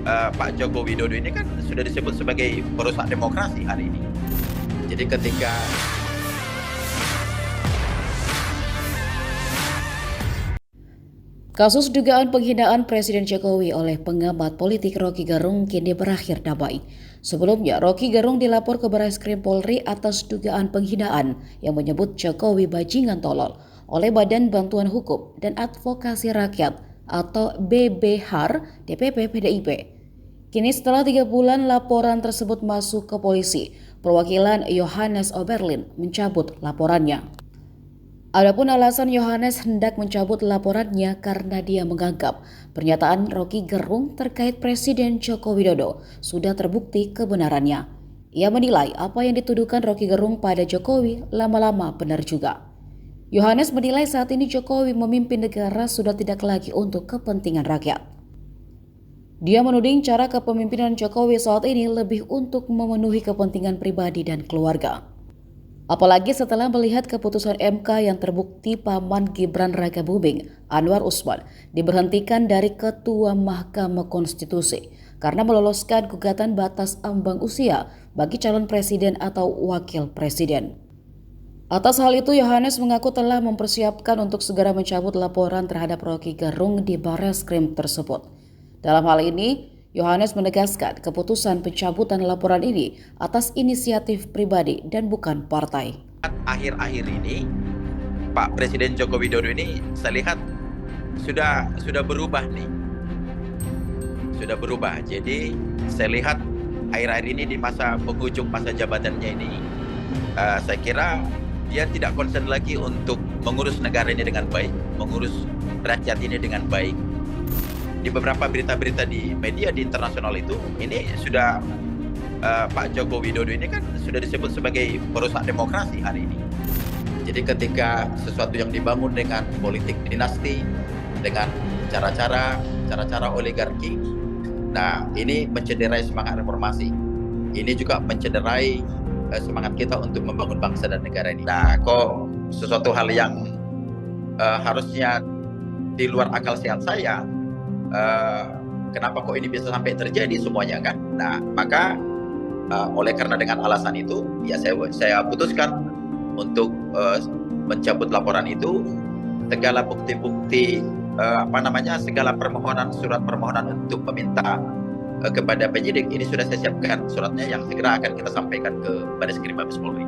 Pak Joko Widodo ini kan sudah disebut sebagai perusak demokrasi hari ini. Jadi ketika Kasus dugaan penghinaan Presiden Jokowi oleh pengamat politik Roky Gerung kini berakhir damai. Sebelumnya, Roky Gerung dilapor ke Barreskrim Polri atas dugaan penghinaan yang menyebut Jokowi bajingan tolol oleh Badan Bantuan Hukum dan Advokasi Rakyat atau BBHAR DPP PDIP. Kini setelah 3 bulan laporan tersebut masuk ke polisi, perwakilan Yohanes Oberlin mencabut laporannya. Adapun alasan Yohanes hendak mencabut laporannya karena dia menganggap pernyataan Roky Gerung terkait Presiden Joko Widodo sudah terbukti kebenarannya. Ia menilai apa yang dituduhkan Roky Gerung pada Jokowi lama-lama benar juga. Yohanes menilai saat ini Jokowi memimpin negara sudah tidak lagi untuk kepentingan rakyat. Dia menuding cara kepemimpinan Jokowi saat ini lebih untuk memenuhi kepentingan pribadi dan keluarga. Apalagi setelah melihat keputusan MK yang terbukti paman Gibran Rakabuming, Anwar Usman, diberhentikan dari Ketua Mahkamah Konstitusi karena meloloskan gugatan batas ambang usia bagi calon presiden atau wakil presiden. Atas hal itu, Yohanes mengaku telah mempersiapkan untuk segera mencabut laporan terhadap Roky Gerung di Barreskrim tersebut. Dalam hal ini, Yohanes menegaskan keputusan pencabutan laporan ini atas inisiatif pribadi dan bukan partai. Akhir-akhir ini Pak Presiden Joko Widodo ini saya lihat sudah berubah nih. Sudah berubah. Jadi saya lihat akhir-akhir ini di masa penghujung masa jabatannya ini saya kira dia tidak konsen lagi untuk mengurus negara ini dengan baik, mengurus rakyat ini dengan baik. Di beberapa berita-berita di media di internasional itu, ini sudah Pak Joko Widodo ini kan sudah disebut sebagai perusak demokrasi hari ini. Jadi ketika sesuatu yang dibangun dengan politik dinasti, dengan cara-cara oligarki, nah ini mencederai semangat reformasi. Ini juga mencederai semangat kita untuk membangun bangsa dan negara ini. Nah, kok sesuatu hal yang harusnya di luar akal sehat saya, kenapa kok ini bisa sampai terjadi semuanya kan? Nah, maka oleh karena dengan alasan itu, ya saya putuskan untuk mencabut laporan itu. Segala bukti-bukti segala permohonan, surat permohonan untuk meminta kepada penyidik ini sudah saya siapkan suratnya yang segera akan kita sampaikan ke Barreskrim Mabes Polri.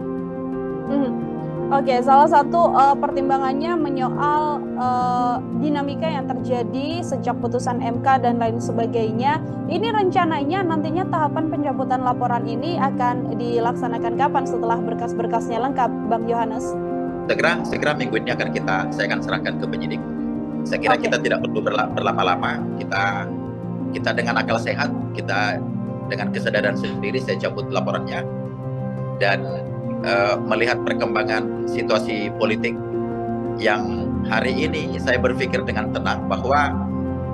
Oke, salah satu pertimbangannya menyoal dinamika yang terjadi sejak putusan MK dan lain sebagainya. Ini rencananya nantinya tahapan pencabutan laporan ini akan dilaksanakan kapan setelah berkas-berkasnya lengkap, Bang Yohanes? Segera minggu ini saya akan serahkan ke penyidik. Saya kira kita tidak perlu berlama-lama. Kita dengan akal sehat, kita dengan kesadaran sendiri saya cabut laporannya dan melihat perkembangan situasi politik yang hari ini saya berpikir dengan tenang bahwa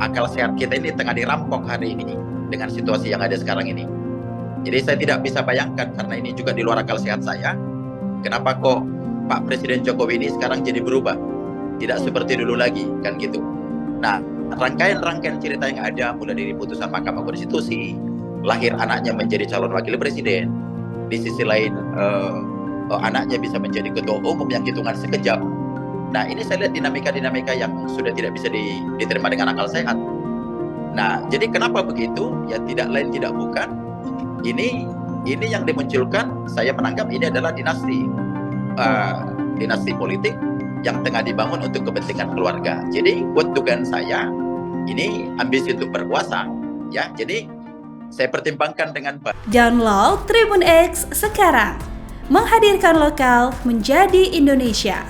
akal sehat kita ini tengah dirampok hari ini dengan situasi yang ada sekarang ini. Jadi saya tidak bisa bayangkan karena ini juga di luar akal sehat saya, kenapa kok Pak Presiden Jokowi ini sekarang jadi berubah, tidak seperti dulu lagi kan gitu. Nah, rangkaian cerita yang ada mulai dari putusan Mahkamah Konstitusi, lahir anaknya menjadi calon wakil presiden, di sisi lain anaknya bisa menjadi ketua umum yang hitungan sekejap. Nah, ini saya lihat dinamika yang sudah tidak bisa diterima dengan akal sehat. Nah, jadi kenapa begitu? Ya tidak lain tidak bukan. Ini yang dimunculkan, saya menanggap ini adalah dinasti politik yang tengah dibangun untuk kepentingan keluarga. Jadi buat dugaan saya, ini ambisi untuk berkuasa. Ya, jadi saya pertimbangkan dengan baik. Download Tribun X sekarang. Menghadirkan lokal menjadi Indonesia.